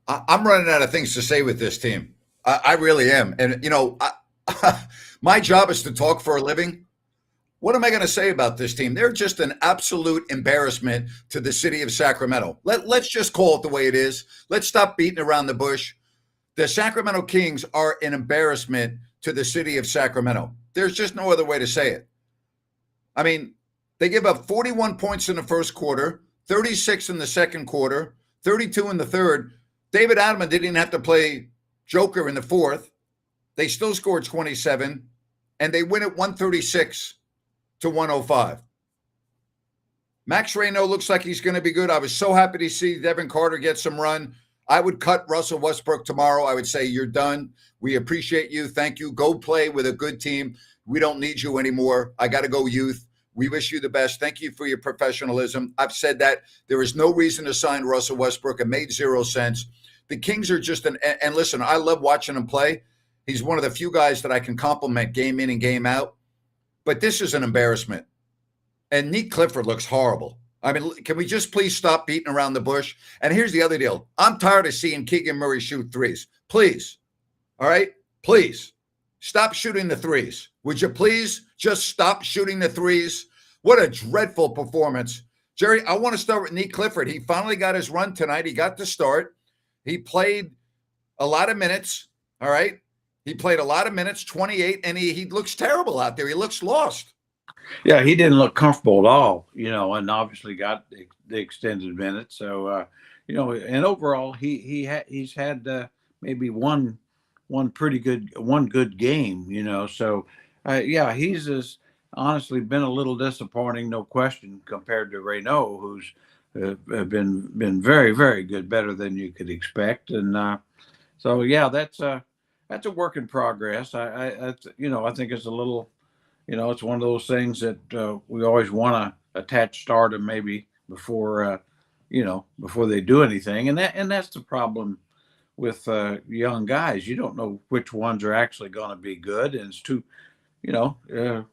I'm running out of things to say with this team. I really am. And, my job is to talk for a living. What am I going to say about this team? They're just an absolute embarrassment to the city of Sacramento. Let's just call it the way it is. Let's stop beating around the bush. The Sacramento Kings are an embarrassment to the city of Sacramento. There's just no other way to say it. I mean, they give up 41 points in the first quarter, 36 in the second quarter, 32 in the third. David Adman didn't even have to play Joker in the fourth. They still scored 27, and they win at 136 to 105. Max Ryno looks like he's going to be good. I was so happy to see Devin Carter get some run. I would cut Russell Westbrook tomorrow. I would say, you're done. We appreciate you. Thank you. Go play with a good team. We don't need you anymore. I got to go youth. We wish you the best. Thank you for your professionalism. I've said that. There is no reason to sign Russell Westbrook. It made zero sense. The Kings are just and listen, I love watching him play. He's one of the few guys that I can compliment game in and game out. But this is an embarrassment. And Nick Clifford looks horrible. I mean, can we just please stop beating around the bush? And here's the other deal. I'm tired of seeing Keegan Murray shoot threes. Please. All right? Please. Stop shooting the threes. Would you please just stop shooting the threes? What a dreadful performance. Jerry, I want to start with Nick Clifford. He finally got his run tonight. He got the start. He played a lot of minutes. All right? He played a lot of minutes, 28, and he looks terrible out there. He looks lost. Yeah, he didn't look comfortable at all, and obviously got the extended minutes. So, and overall, he's had maybe one good game. So, yeah, he's just honestly been a little disappointing, no question, compared to Ryno, who's been very, very good, better than you could expect. And so, yeah, that's a work in progress. I think it's a little. It's one of those things that we always want to attach stardom maybe before they do anything, and that's the problem with young guys. You don't know which ones are actually going to be good, and it's too, the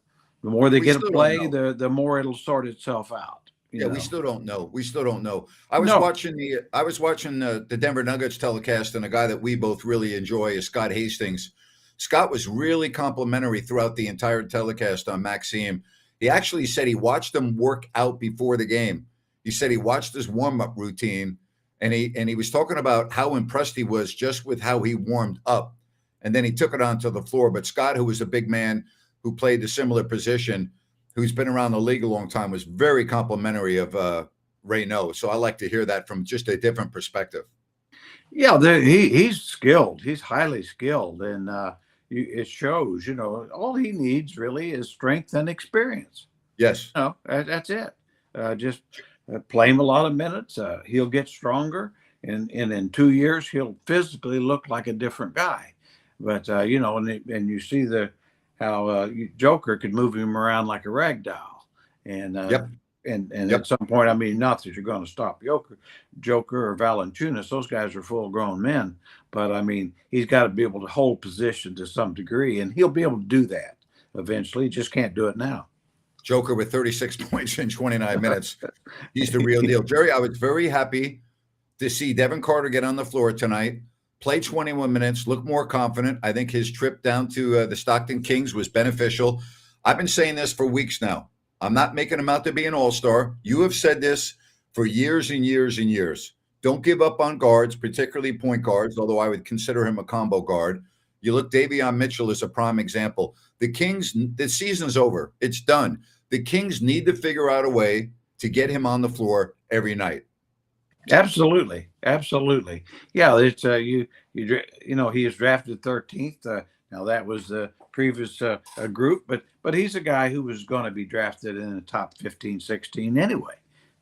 more they get to play, the more it'll sort itself out. Yeah, we still don't know. We still don't know. I was watching the Denver Nuggets telecast, and a guy that we both really enjoy is Scott Hastings. Scott was really complimentary throughout the entire telecast on Maxime. He actually said he watched him work out before the game. He said he watched his warm-up routine, and he was talking about how impressed he was just with how he warmed up. And then he took it onto the floor. But Scott, who was a big man who played a similar position, who's been around the league a long time, was very complimentary of Ryno. So I like to hear that from just a different perspective. Yeah, he's skilled. He's highly skilled, and it shows. All he needs really is strength and experience. Yes. That's it. Just play him a lot of minutes. He'll get stronger, and in 2 years he'll physically look like a different guy. But and you see how Joker could move him around like a rag doll, and yep. And at some point, I mean, not that you're going to stop Joker or Valanciunas. Those guys are full-grown men. But, I mean, he's got to be able to hold position to some degree, and he'll be able to do that eventually. He just can't do it now. Joker with 36 points in 29 minutes. He's the real deal. Jerry, I was very happy to see Devin Carter get on the floor tonight, play 21 minutes, look more confident. I think his trip down to the Stockton Kings was beneficial. I've been saying this for weeks now. I'm not making him out to be an all-star. You have said this for years and years and years. Don't give up on guards, particularly point guards, although I would consider him a combo guard. You look, Davion Mitchell is a prime example. The Kings, the season's over. It's done. The Kings need to figure out a way to get him on the floor every night. Absolutely. Absolutely. Yeah, it's he is drafted 13th. Now that was the previous group, but he's a guy who was going to be drafted in the top 15, 16 anyway.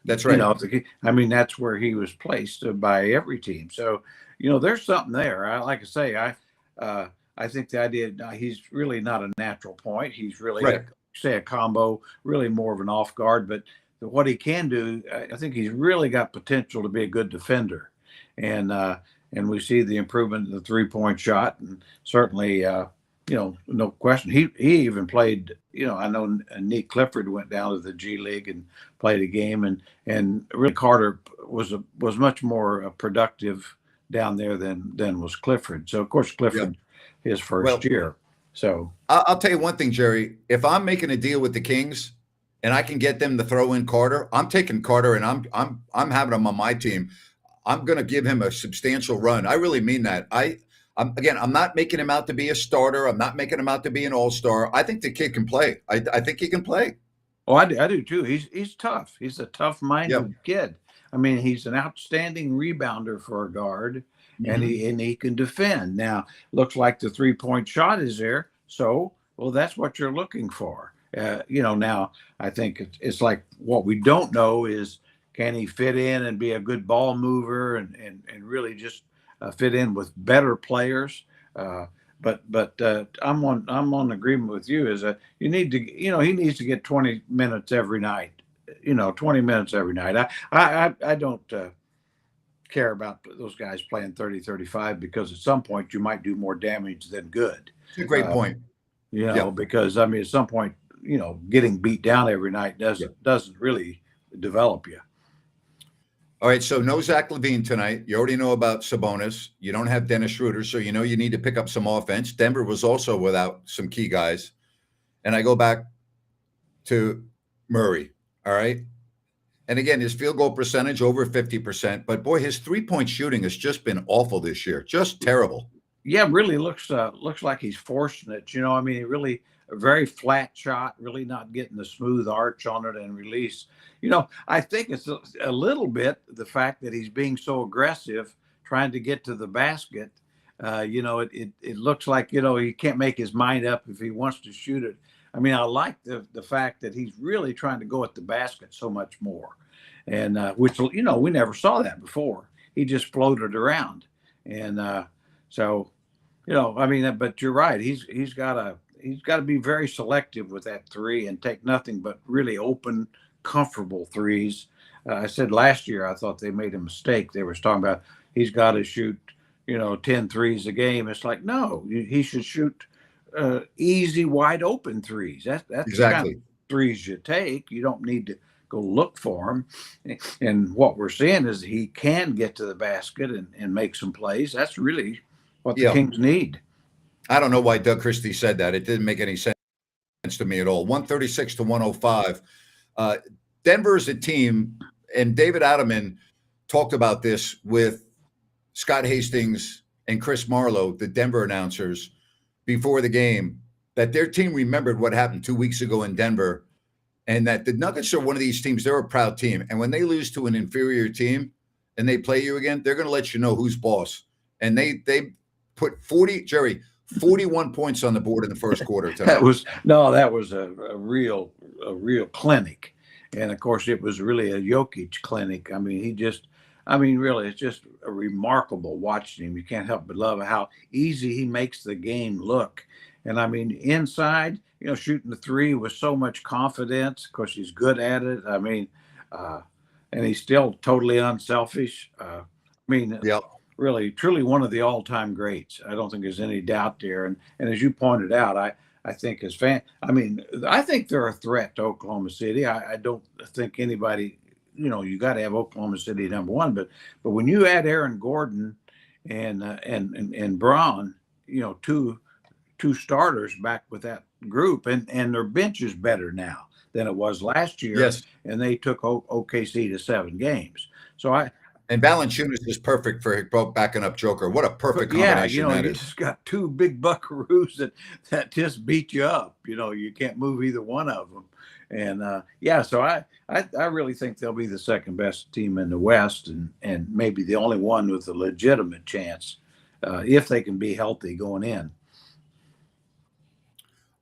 That's right. I mean, that's where he was placed by every team. So, there's something there. Like I say, I think the idea he's really not a natural point. He's really, right. A combo, really more of an off guard. But what he can do, I think he's really got potential to be a good defender. And we see the improvement in the 3-point shot, and certainly, no question. He even played. I know Nick Clifford went down to the G League and played a game, and really Carter was much more productive down there than was Clifford. So of course Yeah. Clifford his first Well, year. So I'll tell you one thing, Jerry. If I'm making a deal with the Kings and I can get them to throw in Carter, I'm taking Carter and I'm having him on my team. I'm going to give him a substantial run. I really mean that. I'm not making him out to be a starter. I'm not making him out to be an all-star. I think the kid can play. I think he can play. oh, I do too. He's tough. He's a Yeah. tough-minded kid. I mean, he's an outstanding rebounder for a guard, and Mhm. he can defend. Now, looks like the three-point shot is there. So, well, that's what you're looking for. Now I think it's like what we don't know is can he fit in and be a good ball mover and really just fit in with better players. Uh, but I'm on agreement with you. Is that you need to he needs to get 20 minutes every night. 20 minutes every night. I don't care about those guys playing 30-35 because at some point you might do more damage than good. It's a great Uh, point. Yeah. because I mean at some point getting beat down every night Yeah. doesn't really develop you. All right, so no Zach LaVine tonight. You already know about Sabonis. You don't have Dennis Schroeder, so you know you need to pick up some offense. Denver was also without some key guys. And I go back to Murray, all right? And again, his field goal percentage over 50%, but boy, his three-point shooting has just been awful this year. Just terrible. Yeah, really looks like he's forcing it. I mean, he really a very flat shot, really not getting the smooth arch on it and release. I think it's a little bit the fact that he's being so aggressive, trying to get to the basket. It looks like he can't make his mind up if he wants to shoot it. I mean, I like the fact that he's really trying to go at the basket so much more, and which we never saw that before. He just floated around, and so, I mean, but you're right. He's got to be very selective with that three and take nothing but really open, comfortable threes. I said last year I thought they made a mistake. They were talking about he's got to shoot 10 threes a game. It's like no, he should shoot easy, wide open threes. That's the kind of Exactly. threes you take. You don't need to go look for them. And what we're seeing is he can get to the basket and make some plays. That's really what the Yeah. Kings need. I don't know why Doug Christie said that. It didn't make any sense to me at all. 136 to 105. Denver is a team, and David Adelman talked about this with Scott Hastings and Chris Marlowe, the Denver announcers, before the game, that their team remembered what happened 2 weeks ago in Denver, and that the Nuggets are one of these teams. They're a proud team. And when they lose to an inferior team and they play you again, they're going to let you know who's boss. And they put 41 points on the board in the first quarter tonight. That was a real clinic. And of course it was really a Jokic clinic. I mean, really, it's just remarkable watching him. You can't help but love how easy he makes the game look. And I mean, inside, shooting the three with so much confidence. Of course, he's good at it. I mean, and he's still totally unselfish. Yep. Really, truly one of the all-time greats. I don't think there's any doubt there. And as you pointed out, I think I think they're a threat to Oklahoma City. I don't think anybody, you got to have Oklahoma City number one. But when you add Aaron Gordon and Braun, two starters back with that group, and their bench is better now than it was last year. Yes. And they took OKC to 7 games. So And Valanciunas is perfect for backing up Joker. What a perfect combination that you is. just got two big buckaroos that just beat you up. You can't move either one of them. And so I really think they'll be the second best team in the West and maybe the only one with a legitimate chance if they can be healthy going in.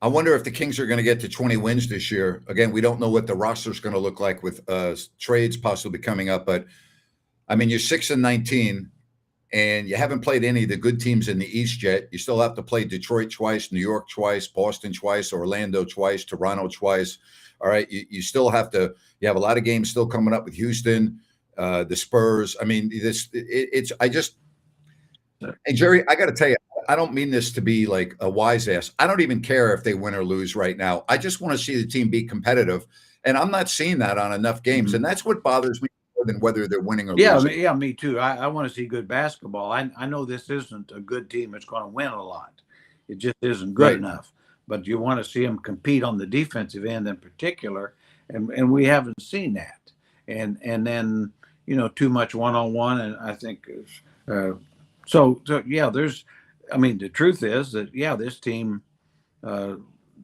I wonder if the Kings are going to get to 20 wins this year. Again, we don't know what the roster is going to look like with trades possibly coming up. But, I mean, you're 6-19, and you haven't played any of the good teams in the East yet. You still have to play Detroit twice, New York twice, Boston twice, Orlando twice, Toronto twice. All right, you still have to – you have a lot of games still coming up with Houston, the Spurs. I mean, and Jerry, I got to tell you, I don't mean this to be like a wise ass. I don't even care if they win or lose right now. I just want to see the team be competitive, and I'm not seeing that on enough games, and that's what bothers me more than whether they're winning or Yeah, losing. yeah, me too. I want to see good basketball. I know this isn't a good team that's going to win a lot. It just isn't good Right. enough. But you want to see them compete on the defensive end in particular, and we haven't seen that. And then too much one on one, and I think so yeah. I mean, the truth is that this team.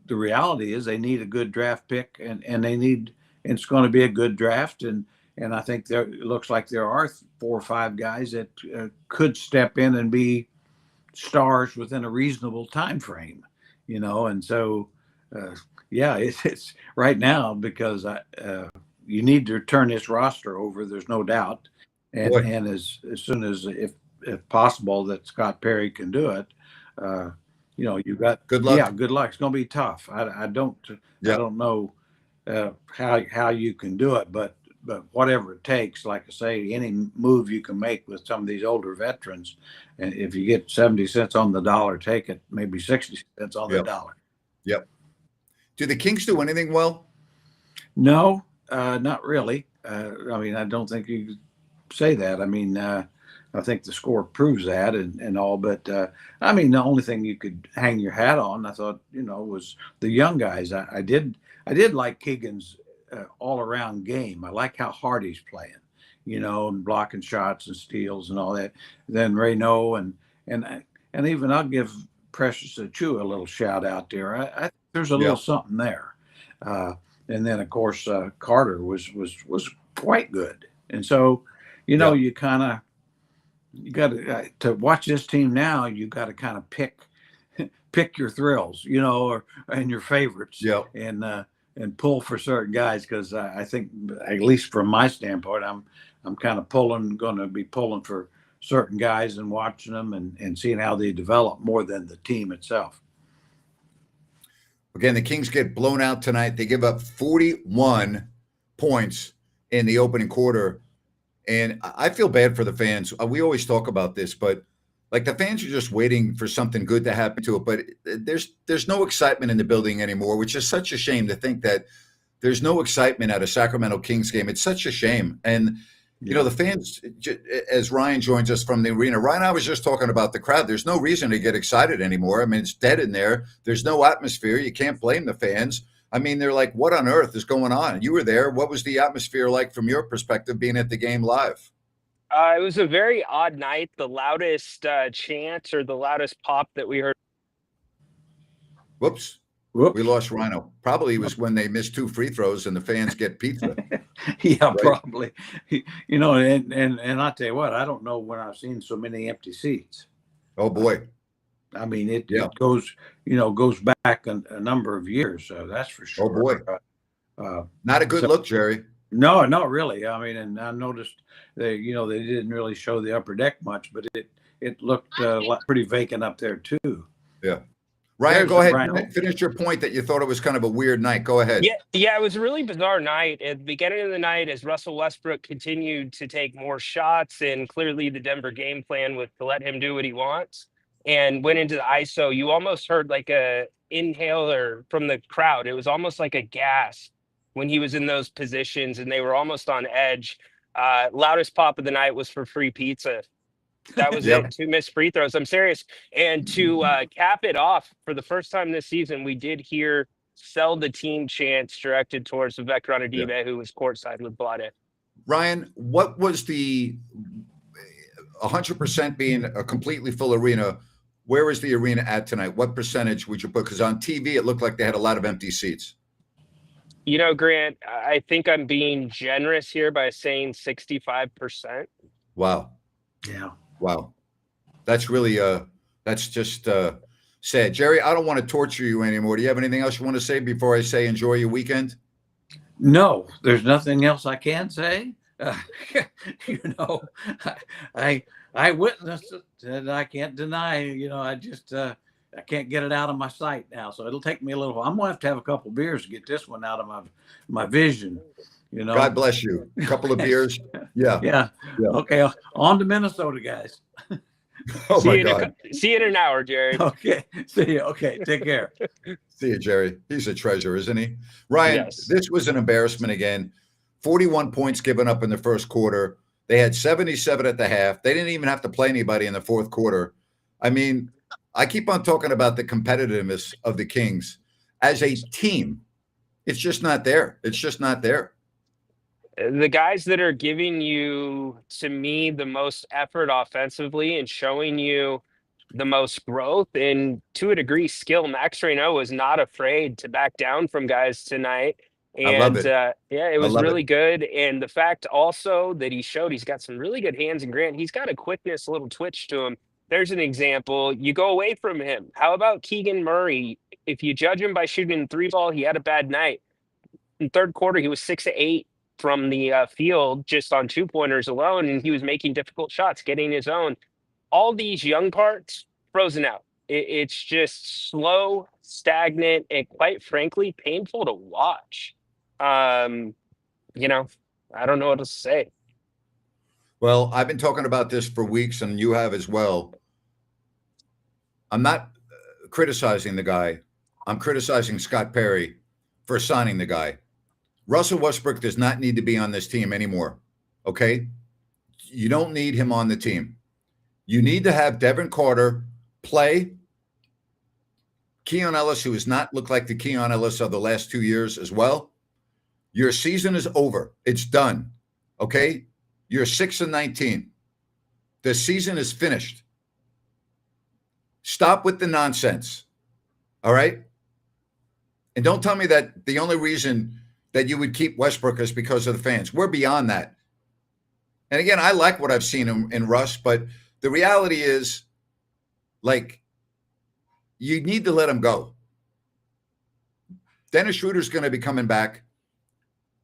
The reality is they need a good draft pick, and it's going to be a good draft, and I think it looks like there are 4 or 5 guys that could step in and be stars within a reasonable time frame, and so it's right now because you need to turn this roster over. There's no doubt, and Boy, as soon as if possible that Scott Perry can do it. You got good luck. good luck. It's going to be tough. I don't Yeah. know how you can do it, but whatever it takes, like I say, any move you can make with some of these older veterans, and if you get 70 cents on the dollar, take it. Maybe 60 cents on the Yep. dollar. Yep. Do the Kings do anything well? No, not really. I mean, I don't think you could say that. I mean, I think the score proves that and all, but I mean, the only thing you could hang your hat on, I thought, was the young guys. I did like Keegan's all around game. I like how hard he's playing, and blocking shots and steals and all that. Then Ryno and even I'll give Precious Achua a little shout out there. I think there's a little something there. And then of course Carter was quite good. And so, you kind of you got to watch this team now. You got to kind of pick your thrills, and your favorites, and pull for certain guys because I think, at least from my standpoint, I'm kind of going to be pulling for certain guys and watching them and seeing how they develop more than the team itself. Again, the Kings get blown out tonight. They give up 41 points in the opening quarter. And I feel bad for the fans. We always talk about this, but like the fans are just waiting for something good to happen to it. But there's no excitement in the building anymore, which is such a shame to think that there's no excitement at a Sacramento Kings game. It's such a shame. And, the fans, as Ryan joins us from the arena, Ryan, I was just talking about the crowd. There's no reason to get excited anymore. I mean, it's dead in there. There's no atmosphere. You can't blame the fans. I mean, they're like, what on earth is going on? You were there. What was the atmosphere like from your perspective being at the game live? It was a very odd night. The loudest chants or the loudest pop that we heard. Whoops. We lost Ryno. Probably was when they missed 2 free throws and the fans get pizza. Yeah, right? Probably. And I'll tell you what, I don't know when I've seen so many empty seats. Oh, boy. I mean, it goes back a number of years. So that's for sure. Oh, boy. Not a good look, Jerry. No, not really. I mean, and I noticed they didn't really show the upper deck much, but it looked pretty vacant up there too. Yeah. Ryan, go ahead. Finish your point that you thought it was kind of a weird night. Go ahead. Yeah, it was a really bizarre night. At the beginning of the night, as Russell Westbrook continued to take more shots, and clearly the Denver game plan was to let him do what he wants, and went into the ISO, you almost heard like a inhaler from the crowd. It was almost like a gasp when he was in those positions, and they were almost on edge. Loudest pop of the night was for free pizza. That was it. 2 missed free throws. I'm serious. And to cap it off, for the first time this season, we did hear "Sell the Team" chants directed towards Vivek Ranadive, who was courtside with Blade. Ryan, what was the 100% being a completely full arena? Where is the arena at tonight? What percentage would you put? Because on TV, it looked like they had a lot of empty seats. Grant, I think I'm being generous here by saying 65%. Wow. Yeah. Wow. That's really, that's just sad. Jerry, I don't want to torture you anymore. Do you have anything else you want to say before I say enjoy your weekend? No, there's nothing else I can say. I witnessed it, and I can't deny. I just I can't get it out of my sight now, so it'll take me a little while. I'm gonna have a couple of beers to get this one out of my vision. God bless you. A couple of beers. Yeah. Okay, on to Minnesota, guys. Oh my God. See you in an hour, Jerry. Okay. See you. Okay. Take care. See you, Jerry. He's a treasure, isn't he? Ryan, This was an embarrassment again. 41 points given up in the first quarter. They had 77 at the half. They didn't even have to play anybody in the fourth quarter. I mean, I keep on talking about the competitiveness of the Kings as a team. It's just not there. It's just not there. The guys that are giving you, to me, the most effort offensively and showing you the most growth and, to a degree, skill. Max Ryno was not afraid to back down from guys tonight. I love And it. yeah, it I was love really it. good. And the fact also that he showed he's got some really good hands, and Grant, he's got a quickness, a little twitch to him. There's an example. You go away from him. How about Keegan Murray? If you judge him by shooting the three ball, he had a bad night. In third quarter, he was 6 of 8 from the field just on 2-pointers alone, and he was making difficult shots, getting his own. All these young parts frozen out. It's just slow, stagnant, and quite frankly, painful to watch. You know, I don't know what to say. Well, I've been talking about this for weeks, and you have as well. I'm not criticizing the guy. I'm criticizing Scott Perry for signing the guy. Russell Westbrook does not need to be on this team anymore. Okay? You don't need him on the team. You need to have Devin Carter play. Keon Ellis, who has not looked like the Keon Ellis of the last 2 years as well. Your season is over. It's done. Okay? You're 6-19. The season is finished. Stop with the nonsense. All right? And don't tell me that the only reason that you would keep Westbrook is because of the fans. We're beyond that. And again, I like what I've seen in Russ, but the reality is, like, you need to let him go. Dennis Schroeder's going to be coming back.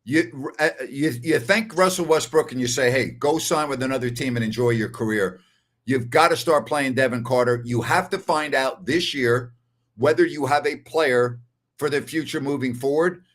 You thank Russell Westbrook and you say, hey, go sign with another team and enjoy your career. You've got to start playing Devin Carter. You have to find out this year whether you have a player for the future moving forward.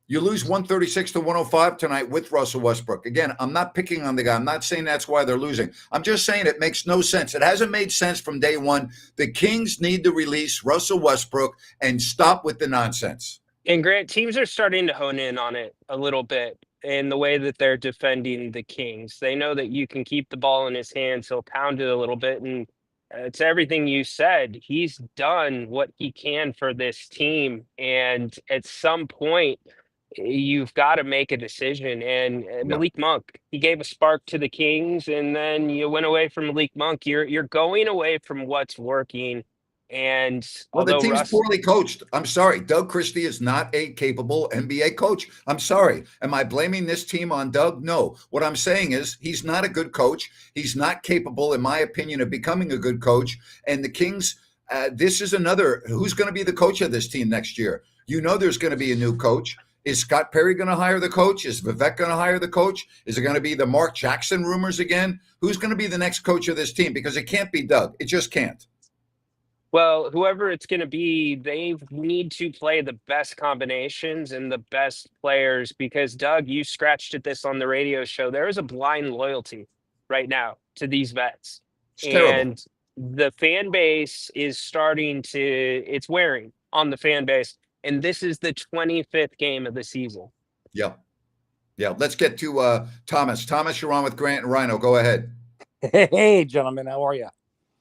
You lose 136-105 tonight with Russell Westbrook. Again, I'm not picking on the guy. I'm not saying that's why they're losing. I'm just saying it makes no sense. It hasn't made sense from day one. The Kings need to release Russell Westbrook and stop with the nonsense. And Grant, teams are starting to hone in on it a little bit in the way that they're defending the Kings. They know that you can keep the ball in his hands. He'll pound it a little bit. And it's everything you said. He's done what he can for this team. And at some point, you've got to make a decision. And Malik Monk, he gave a spark to the Kings, and then you went away from Malik Monk. You're going away from what's working. And well, the team's Russ, poorly coached. I'm sorry. Doug Christie is not a capable NBA coach. I'm sorry. Am I blaming this team on Doug? No. What I'm saying is he's not a good coach. He's not capable, in my opinion, of becoming a good coach. And the Kings, this is another, who's going to be the coach of this team next year? You know there's going to be a new coach. Is Scott Perry going to hire the coach? Is Vivek going to hire the coach? Is it going to be the Mark Jackson rumors again? Who's going to be the next coach of this team? Because it can't be Doug. It just can't. Well, whoever it's going to be, they need to play the best combinations and the best players, because Doug, you scratched at this on the radio show. There is a blind loyalty right now to these vets. It's terrible. And the fan base is starting to, it's wearing on the fan base. And this is the 25th game of the season. Yeah. Yeah. Let's get to Thomas. Thomas, you're on with Grant and Ryno. Go ahead. Hey, gentlemen. How are you?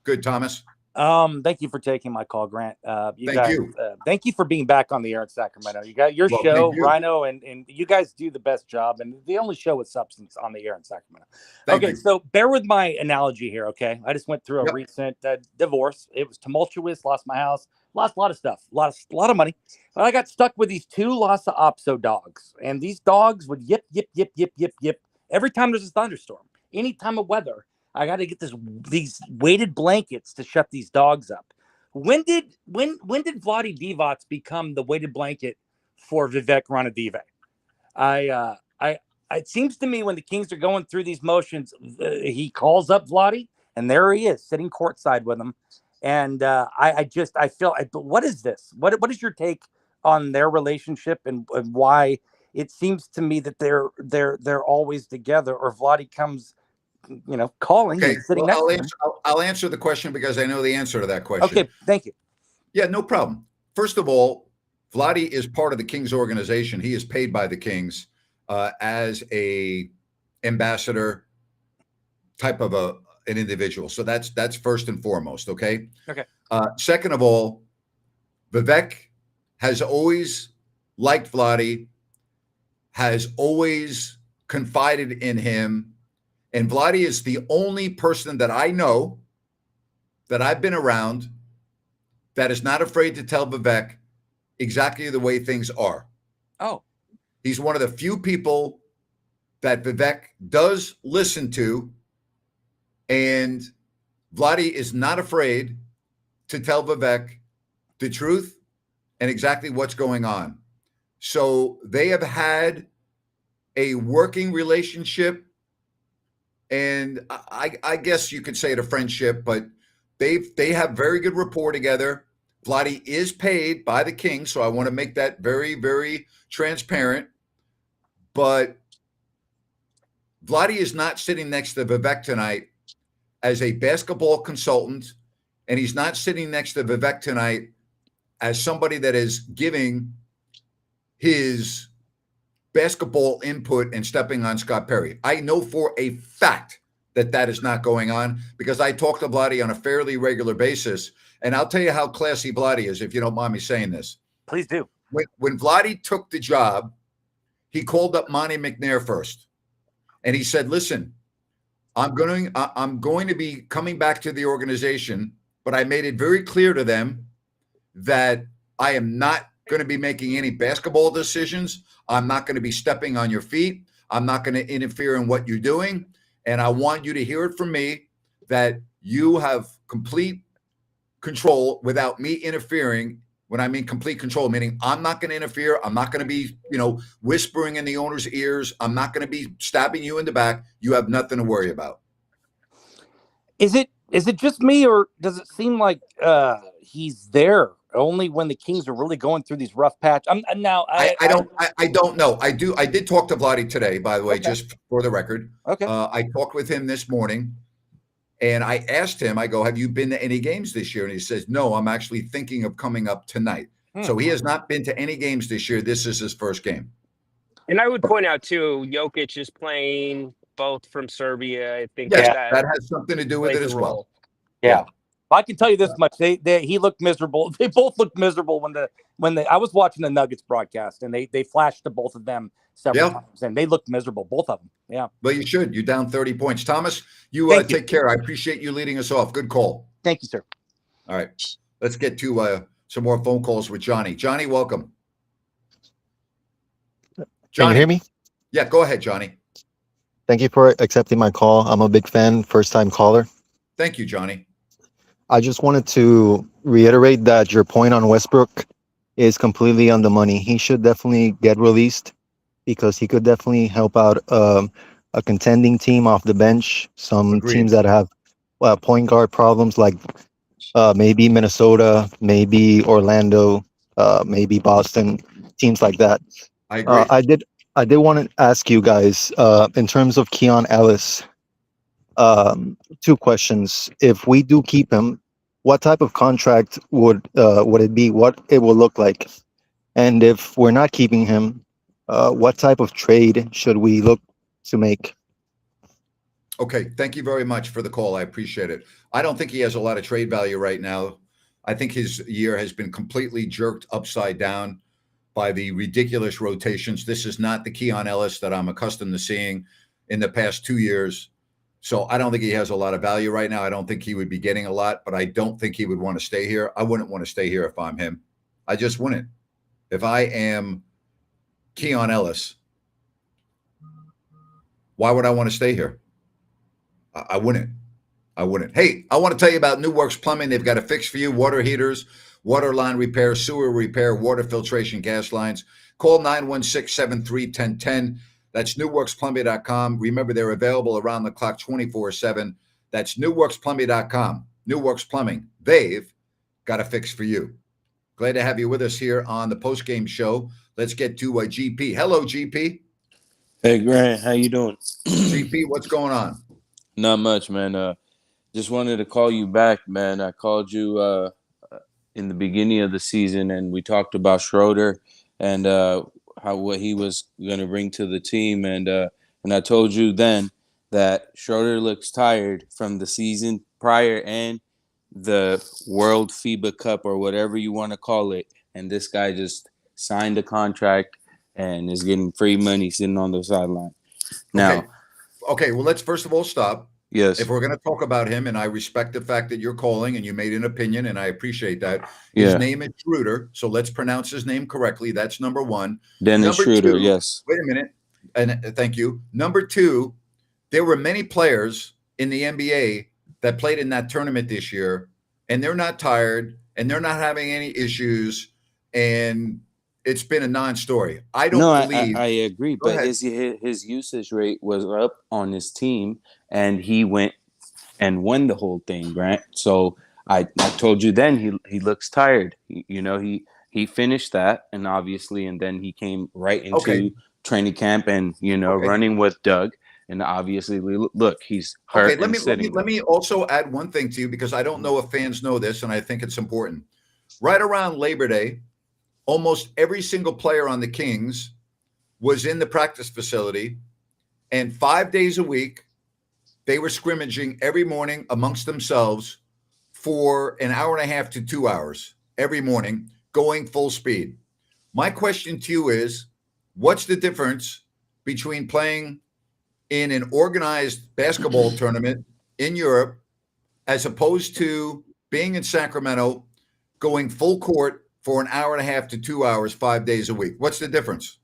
Good, Thomas. Thank you for taking my call, Grant. Thank you. Thank you for being back on the air in Sacramento. You got your show, Ryno, and you guys do the best job, and the only show with substance on the air in Sacramento. Thank you. So bear with my analogy here, okay? I just went through a recent divorce. It was tumultuous. Lost my house. Lost a lot of stuff. A lot of money. But I got stuck with these 2 Lhasa Apso dogs, and these dogs would yip, yip, yip, yip, yip, yip every time there's a thunderstorm. Any time of weather, I got to get these weighted blankets to shut these dogs up. When did Vlade Divac become the weighted blanket for Vivek Ranadive? It seems to me when the Kings are going through these motions, he calls up Vlade, and there he is sitting courtside with him. And I feel, what is this? What is your take on their relationship and why it seems to me that they're always together, or Vlade comes, calling. Okay, sitting well, next to him. I'll answer the question because I know the answer to that question. Okay, thank you. Yeah, no problem. First of all, Vlade is part of the Kings organization. He is paid by the Kings. as a ambassador type of an individual. So that's first and foremost. Okay. Okay. Second of all, Vivek has always liked Vladdy, has always confided in him. And Vladdy is the only person that I know that I've been around that is not afraid to tell Vivek exactly the way things are. Oh. He's one of the few people that Vivek does listen to. And Vladdy is not afraid to tell Vivek the truth and exactly what's going on. So they have had a working relationship, and I guess you could say it a friendship, but they have very good rapport together. Vladdy is paid by the King, so I want to make that very, very transparent. But Vladdy is not sitting next to Vivek tonight as a basketball consultant, and he's not sitting next to Vivek tonight as somebody that is giving his basketball input and stepping on Scott Perry. I know for a fact that that is not going on because I talk to Vladdy on a fairly regular basis. And I'll tell you how classy Vladdy is, if you don't mind me saying this. Please do. When Vladdy took the job, he called up Monty McNair first. And he said, listen, I'm going to be coming back to the organization, but I made it very clear to them that I am not going to be making any basketball decisions. I'm not going to be stepping on your feet. I'm not going to interfere in what you're doing. And I want you to hear it from me that you have complete control without me interfering. When I mean complete control, meaning I'm not going to interfere. I'm not going to be, whispering in the owner's ears. I'm not going to be stabbing you in the back. You have nothing to worry about. Is it just me, or does it seem like he's there only when the Kings are really going through these rough patch? I don't know. I did talk to Vladdy today, by the way, Okay. just for the record. Okay. I talked with him this morning, and I asked him, I go, have you been to any games this year? And he says, no, I'm actually thinking of coming up tonight. So he has not been to any games this year. This is his first game. And I would point out too, Jokic is playing both from Serbia. I think Yes, that that has something to do with plays it a as well. role. Yeah. I can tell you this much: he looked miserable. They both looked miserable when I was watching the Nuggets broadcast, and they flashed to both of them several times, and they looked miserable, both of them. Yeah. Well, you should. You're down 30 points. Thomas, you Thank you. take care. I appreciate you leading us off. Good call. Thank you, sir. All right. Let's get to some more phone calls with Johnny. Johnny, welcome. Can you hear me? Yeah, go ahead, Johnny. Thank you for accepting my call. I'm a big fan, first-time caller. Thank you, Johnny. I just wanted to reiterate that your point on Westbrook is completely on the money. He should definitely get released because he could definitely help out a contending team off the bench. Some Agreed. Teams that have point guard problems, like maybe Minnesota, maybe Orlando, maybe Boston, teams like that. I agree. I did want to ask you guys, in terms of Keon Ellis, two questions. If we do keep him, what type of contract would it be? What it will look like? And if we're not keeping him, what type of trade should we look to make? Okay. Thank you very much for the call. I appreciate it. I don't think he has a lot of trade value right now. I think his year has been completely jerked upside down by the ridiculous rotations. This is not the Keon Ellis that I'm accustomed to seeing in the past 2 years. So I don't think he has a lot of value right now. I don't think he would be getting a lot, but I don't think he would want to stay here. I wouldn't want to stay here if I'm him. I just wouldn't. If I am Keon Ellis, why would I want to stay here? I wouldn't. Hey, I want to tell you about New Works Plumbing. They've got a fix for you: water heaters, water line repair, sewer repair, water filtration, gas lines. Call 916-73-1010. That's newworksplumbing.com. Remember, they're available around the clock 24/7. That's newworksplumbing.com. New Works Plumbing. They've got a fix for you. Glad to have you with us here on the Postgame Show. Let's get to GP. Hello, GP. Hey, Grant, how you doing? GP, what's going on? Not much, man. Just wanted to call you back, man. I called you in the beginning of the season, and we talked about Schroeder and how what he was going to bring to the team, and I told you then that Schroeder looks tired from the season prior and the World FIBA Cup or whatever you want to call it, and this guy just signed a contract and is getting free money sitting on the sideline. Now, okay. Well, let's first of all stop. yes, If we're going to talk about him, and I respect the fact that you're calling and you made an opinion, and I appreciate that. His yeah, name is Schroeder, so let's pronounce his name correctly. That's number one. Dennis Number Schroeder, two, yes. wait a minute, and thank you. Number two, there were many players in the NBA that played in that tournament this year, and they're not tired, and they're not having any issues, and it's been a non-story. I don't No, believe. I agree, Go but ahead. his usage rate was up on his team, and he went and won the whole thing, Grant. So I told you then he looks tired. He finished that, and obviously, and then he came right into Okay. training camp and Okay. running with Doug, and obviously look, he's Okay, hurt and sitting let there. me also add one thing to you because I don't know if fans know this, and I think it's important. Right around Labor Day, almost every single player on the Kings was in the practice facility, and 5 days a week, they were scrimmaging every morning amongst themselves for an hour and a half to 2 hours every morning, going full speed. My question to you is, what's the difference between playing in an organized basketball tournament in Europe as opposed to being in Sacramento, going full court for an hour and a half to 2 hours, 5 days a week? What's the difference?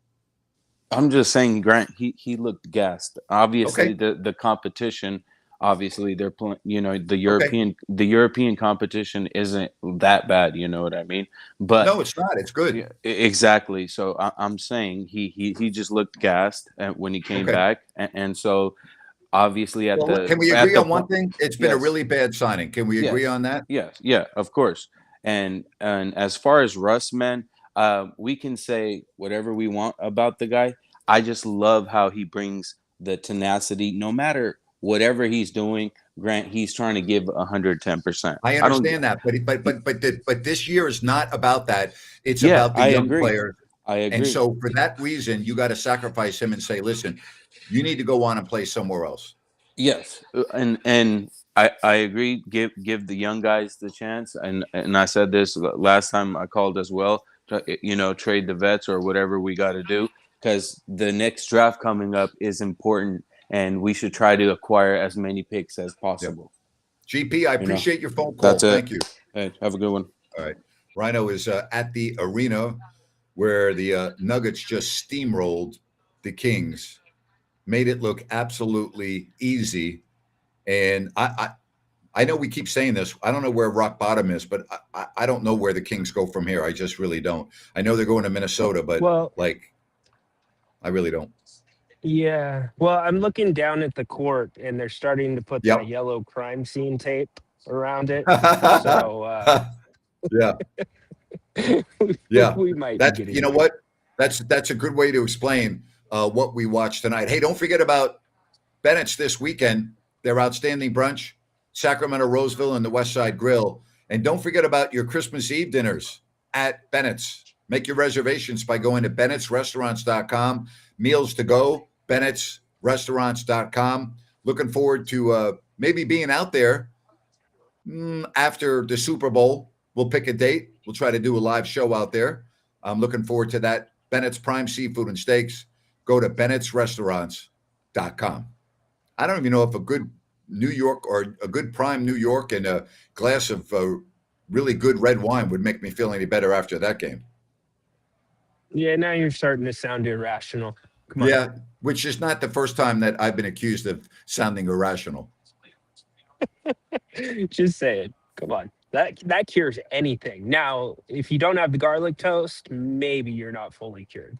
I'm just saying, Grant. He looked gassed. Obviously, Okay. the competition. Obviously, they're playing. The Okay. European competition isn't that bad. You know what I mean? But No, it's not. It's good. yeah, exactly. So I'm saying he just looked gassed when he came Okay. back, and so obviously Well, can we agree on one point. thing? It's been a Yes, really bad signing. Can we agree yes, on that? yes, yeah, of course. And as far as Russ, man, we can say whatever we want about the guy. I just love how he brings the tenacity, no matter whatever he's doing. Grant, he's trying to give 110%. I I don't. understand that, but this year is not about that. It's Yeah, about the I young agree. players. I And agree. so for that reason, you got to sacrifice him and say, listen, you need to go on and play somewhere else. Yes, and I agree. Give the young guys the chance, and I said this last time I called as well. Trade the vets or whatever we got to do because the next draft coming up is important, and we should try to acquire as many picks as Yep. possible. GP, I You know, appreciate your phone that's call. it. Thank you. Hey, have a good one. All right. Ryno is at the arena where the Nuggets just steamrolled the Kings, made it look absolutely easy. And I know we keep saying this. I don't know where rock bottom is, but I don't know where the Kings go from here. I just really don't. I know they're going to Minnesota, but Well, I really don't. yeah. Well, I'm looking down at the court and they're starting to put that Yep. yellow crime scene tape around it. So Yeah. Yeah. we might be That's, getting you know what? That's a good way to explain what we watched tonight. Hey, don't forget about Bennett's this weekend, their outstanding brunch, Sacramento, Roseville, and the West Side Grill. And don't forget about your Christmas Eve dinners at Bennett's. Make your reservations by going to bennettsrestaurants.com. Meals to go, bennettsrestaurants.com. Looking forward to maybe being out there after the Super Bowl. We'll pick a date. We'll try to do a live show out there. I'm looking forward to that. Bennett's Prime Seafood and Steaks. Go to bennettsrestaurants.com. I don't even know if a good New York or a good prime New York and a glass of really good red wine would make me feel any better after that game. Yeah, now you're starting to sound irrational. Come on. Yeah, which is not the first time that I've been accused of sounding irrational. Just say it. Come on. That cures anything. Now, if you don't have the garlic toast, maybe you're not fully cured.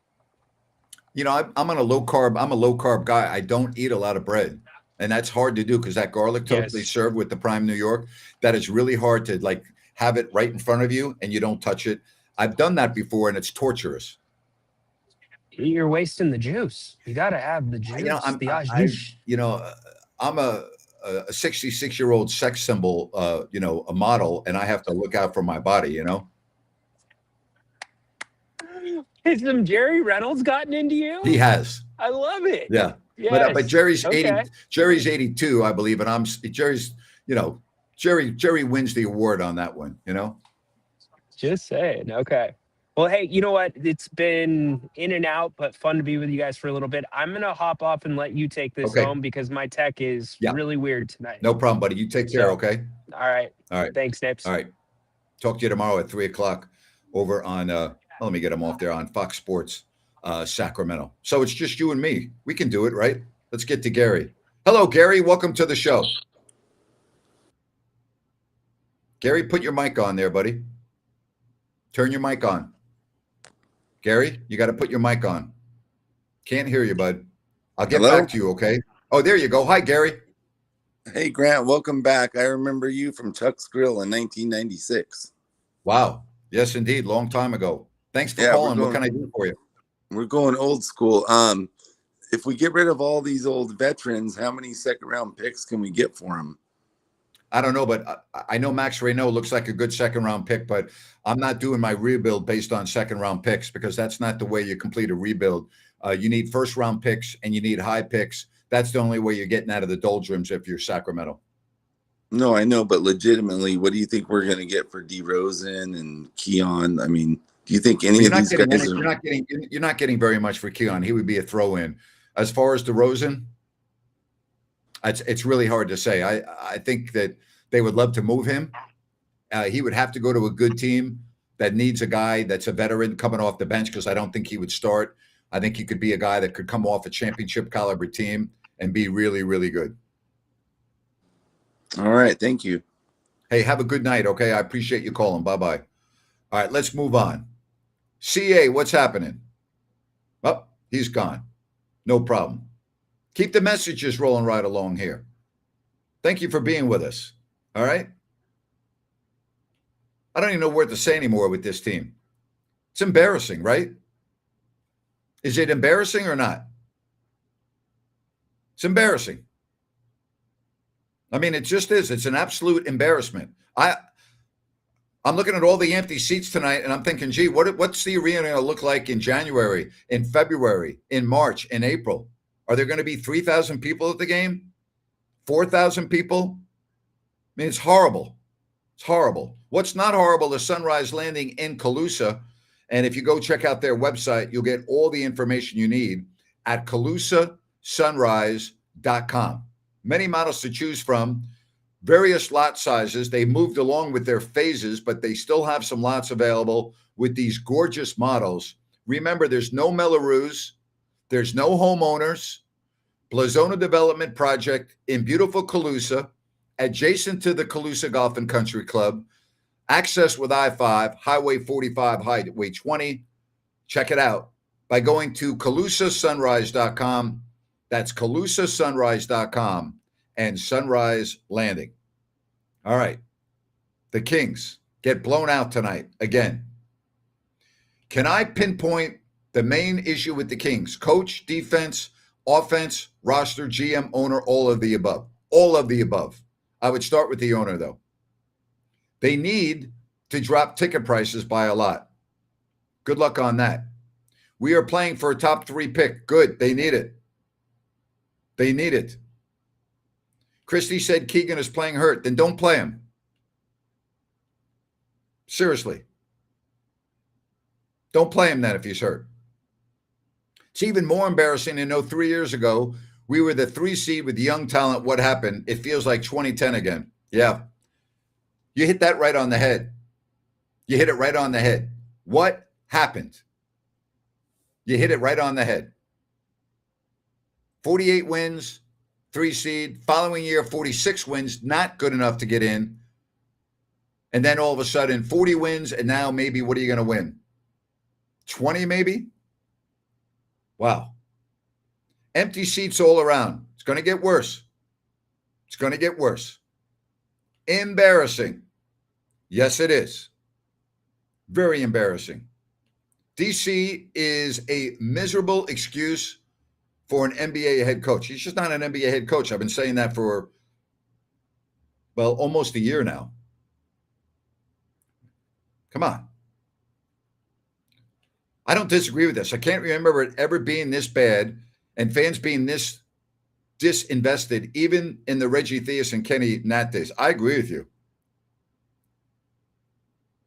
You know, I'm on a low carb. I'm a low carb guy. I don't eat a lot of bread, and that's hard to do because that garlic toast they Yes. serve with the Prime New York, that is really hard to like have it right in front of you and you don't touch it. I've done that before, and it's torturous. You're wasting the juice. You got to have the juice. You know, The juice. I'm a 66-year-old sex symbol, a model, and I have to look out for my body. Has some Jerry Reynolds gotten into you? He has. I love it. Yeah. Yes. But Jerry's Okay. 80. Jerry's 82, I believe, and Jerry's. Jerry wins the award on that one. Just saying. Okay. Well, hey, you know what? It's been in and out, but fun to be with you guys for a little bit. I'm gonna hop off and let you take this Okay. home because my tech is Yeah. really weird tonight. No problem, buddy. You take care. So- Okay. All right. All right. Thanks, Nips. All right. Talk to you tomorrow at 3:00 over on. Let me get him off there on Fox Sports, Sacramento. So it's just you and me. We can do it, right? Let's get to Gary. Hello, Gary. Welcome to the show. Gary, put your mic on there, buddy. Turn your mic on. Gary, you got to put your mic on. Can't hear you, bud. I'll get Hello? back to you, okay? Oh, there you go. Hi, Gary. Hey, Grant, welcome back. I remember you from Chuck's Grill in 1996. Wow. Yes, indeed. Long time ago. Thanks for Yeah, we're calling. What going- can I do for you? We're going old school. If we get rid of all these old veterans, how many second round picks can we get for them? I don't know, but I know Max Ryno looks like a good second round pick, but I'm not doing my rebuild based on second round picks because that's not the way you complete a rebuild. You need first round picks and you need high picks. That's the only way you're getting out of the doldrums if you're Sacramento. No, I know, but legitimately, what do you think we're going to get for DeRozan and Keon? I mean, do you think any of these guys are... You're not getting very much for Keon. He would be a throw-in. As far as DeRozan, it's really hard to say. I think that they would love to move him. He would have to go to a good team that needs a guy that's a veteran coming off the bench because I don't think he would start. I think he could be a guy that could come off a championship caliber team and be really, really good. All right. Thank you. Hey, have a good night, okay? I appreciate you calling. Bye-bye. All right, let's move on. CA, what's happening? Oh, he's gone. No problem. Keep the messages rolling right along here. Thank you for being with us. All right? I don't even know what to say anymore with this team. It's embarrassing, right? Is it embarrassing or not? It's embarrassing. I mean, it just is. It's an absolute embarrassment. I'm looking at all the empty seats tonight, and I'm thinking, gee, what's the arena going to look like in January, in February, in March, in April? Are there going to be 3,000 people at the game? 4,000 people? I mean, it's horrible. It's horrible. What's not horrible is Sunrise Landing in Calusa. And if you go check out their website, you'll get all the information you need at calusasunrise.com. Many models to choose from, various lot sizes. They moved along with their phases, but they still have some lots available with these gorgeous models. Remember, there's no Melrose, there's no homeowners. Blazona Development Project in beautiful Calusa, adjacent to the Calusa Golf and Country Club. Access with I-5, Highway 45, Highway 20. Check it out by going to calusasunrise.com. That's calusasunrise.com and Sunrise Landing. All right. The Kings get blown out tonight again. Can I pinpoint the main issue with the Kings? Coach, defense, offense, roster, GM, owner, all of the above. All of the above. I would start with the owner, though. They need to drop ticket prices by a lot. Good luck on that. We are playing for a top 3 pick. Good. They need it. They need it. Christie said Keegan is playing hurt. Then don't play him. Seriously. Don't play him then if he's hurt. It's even more embarrassing to know 3 years ago, we were the 3 seed with young talent. What happened? It feels like 2010 again. Yeah. You hit that right on the head. You hit it right on the head. What happened? You hit it right on the head. 48 wins, 3 seed. Following year, 46 wins, not good enough to get in. And then all of a sudden, 40 wins, and now maybe what are you going to win? 20 maybe? Wow. Empty seats all around. It's going to get worse. It's going to get worse. Embarrassing. Yes, it is. Very embarrassing. DC is a miserable excuse for an NBA head coach. He's just not an NBA head coach. I've been saying that for, well, almost a year now. Come on. I don't disagree with this. I can't remember it ever being this bad and fans being this disinvested, even in the Reggie Theus and Kenny Nat days. I agree with you.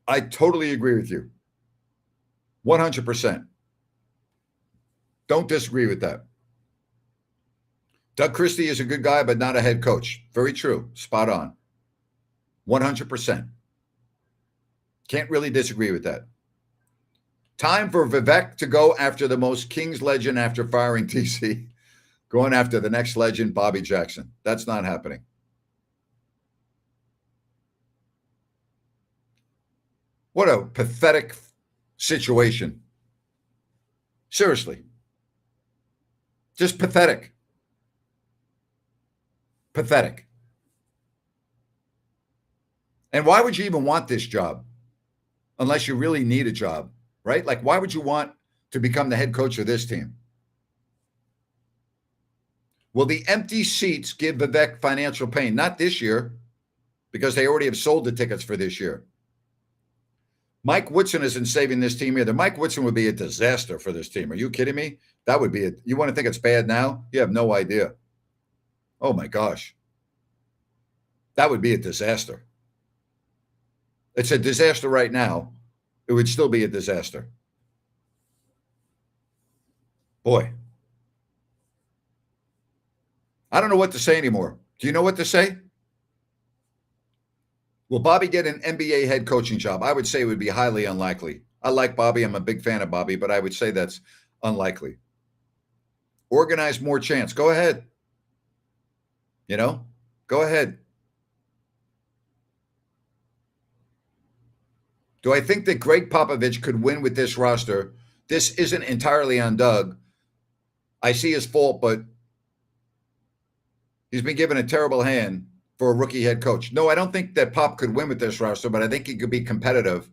I totally agree with you. 100%. Don't disagree with that. Doug Christie is a good guy, but not a head coach. Very true. Spot on. 100%. Can't really disagree with that. Time for Vivek to go after the most Kings legend after firing TC. Going after the next legend, Bobby Jackson. That's not happening. What a pathetic situation. Seriously. Just pathetic. Pathetic. And why would you even want this job unless you really need a job, right? Like, why would you want to become the head coach of this team? Will the empty seats give Vivek financial pain? Not this year, because they already have sold the tickets for this year. Mike Woodson isn't saving this team either. Mike Woodson would be a disaster for this team. Are you kidding me? That would be it. You want to think it's bad now? You have no idea. Oh my gosh. That would be a disaster. It's a disaster right now. It would still be a disaster. Boy. I don't know what to say anymore. Do you know what to say? Will Bobby get an NBA head coaching job? I would say it would be highly unlikely. I like Bobby. I'm a big fan of Bobby, but I would say that's unlikely. Organize more chance. Go ahead. You know, go ahead. Do I think that Greg Popovich could win with this roster? This isn't entirely on Doug. I see his fault, but he's been given a terrible hand for a rookie head coach. No, I don't think that Pop could win with this roster, but I think he could be competitive.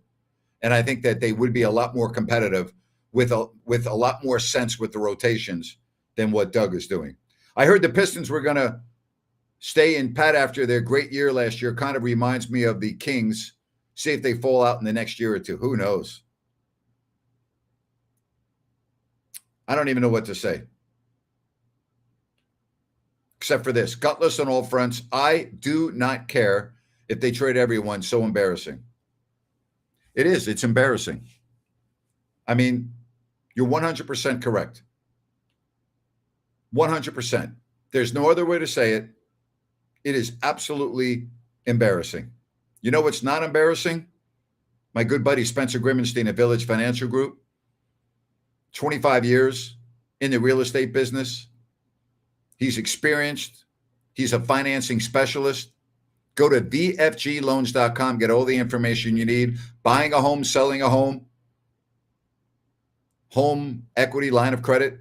And I think that they would be a lot more competitive with a lot more sense with the rotations than what Doug is doing. I heard the Pistons were going to stay in pat after their great year last year. Kind of reminds me of the Kings. See if they fall out in the next year or two. Who knows? I don't even know what to say. Except for this, gutless on all fronts. I do not care if they trade everyone. So embarrassing. It is. It's embarrassing. I mean, you're 100% correct. 100%. There's no other way to say it. It is absolutely embarrassing. You know what's not embarrassing? My good buddy Spencer Grimmenstein at Village Financial Group. 25 years in the real estate business. He's experienced. He's a financing specialist. Go to vfgloans.com. Get all the information you need. Buying a home, selling a home, home equity line of credit.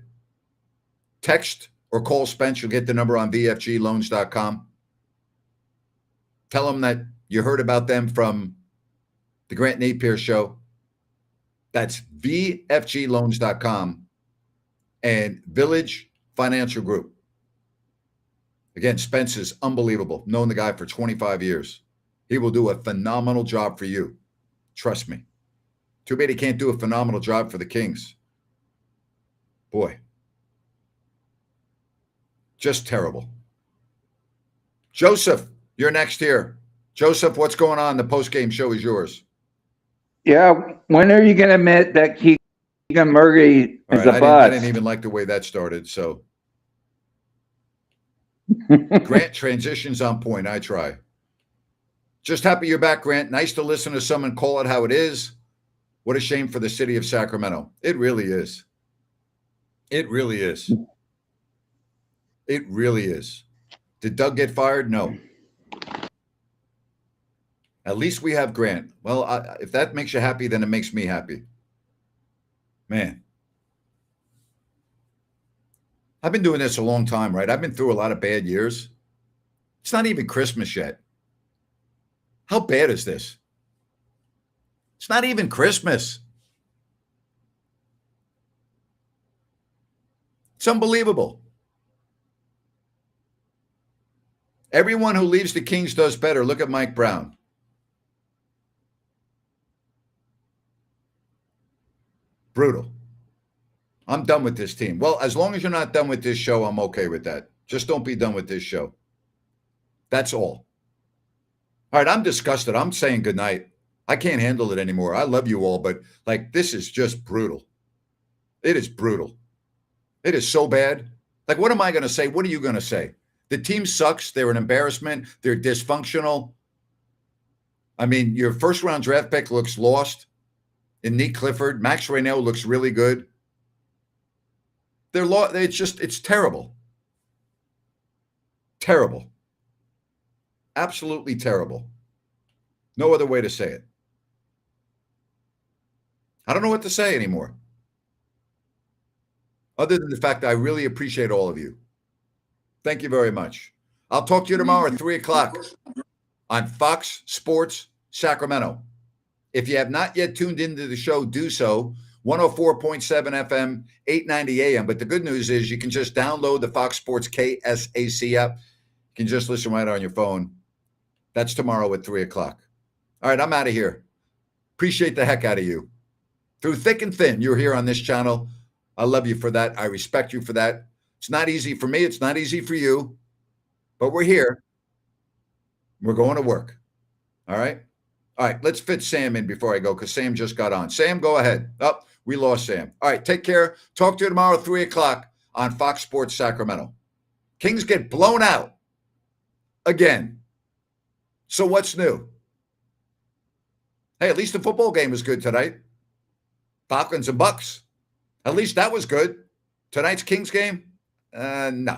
Text or call Spence. You'll get the number on vfgloans.com. Tell them that you heard about them from the Grant Napier show. That's vfgloans.com and Village Financial Group. Again, Spence is unbelievable. Known the guy for 25 years. He will do a phenomenal job for you. Trust me. Too bad he can't do a phenomenal job for the Kings. Boy. Just terrible. Joseph, you're next here. Joseph, what's going on? The postgame show is yours. Yeah, when are you going to admit that Keegan Murray is a I bust? didn't even like the way that started, so. Grant, transitions on point. I try. Just happy you're back, Grant. Nice to listen to someone call it how it is. What a shame for the city of Sacramento. It really is. It really is. It really is. Did Doug get fired? No. At least we have Grant. Well, if that makes you happy, then it makes me happy. Man. I've been doing this a long time, right? I've been through a lot of bad years. It's not even Christmas yet. How bad is this? It's not even Christmas. It's unbelievable. Everyone who leaves the Kings does better. Look at Mike Brown. brutal. I'm done with this team. Well, as long as you're not done with this show, I'm okay with that. Just don't be done with this show. That's all. All right, I'm disgusted. I'm saying goodnight. I can't handle it anymore. I love you all, but like this is just brutal. It is brutal. It is so bad. Like, what am I going to say? What are you going to say? The team sucks. They're an embarrassment. They're dysfunctional. I mean, your first-round draft pick looks lost in Nick Clifford. Max Ryno looks really good. It's terrible. Terrible. Absolutely terrible. No other way to say it. I don't know what to say anymore. Other than the fact that I really appreciate all of you. Thank you very much. I'll talk to you tomorrow at 3 o'clock on Fox Sports Sacramento. If you have not yet tuned into the show, do so. 104.7 FM, 890 AM. But the good news is you can just download the Fox Sports KSAC app. You can just listen right on your phone. That's tomorrow at 3 o'clock. All right, I'm out of here. Appreciate the heck out of you. Through thick and thin, you're here on this channel. I love you for that. I respect you for that. It's not easy for me. It's not easy for you. But we're here. We're going to work. All right? All right, let's fit Sam in before I go because Sam just got on. Sam, go ahead. Oh, we lost Sam. All right, take care. Talk to you tomorrow at 3 o'clock on Fox Sports Sacramento. Kings get blown out again. So what's new? Hey, at least the football game was good tonight. Falcons and Bucks. At least that was good. Tonight's Kings game? No.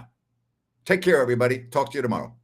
Take care, everybody. Talk to you tomorrow.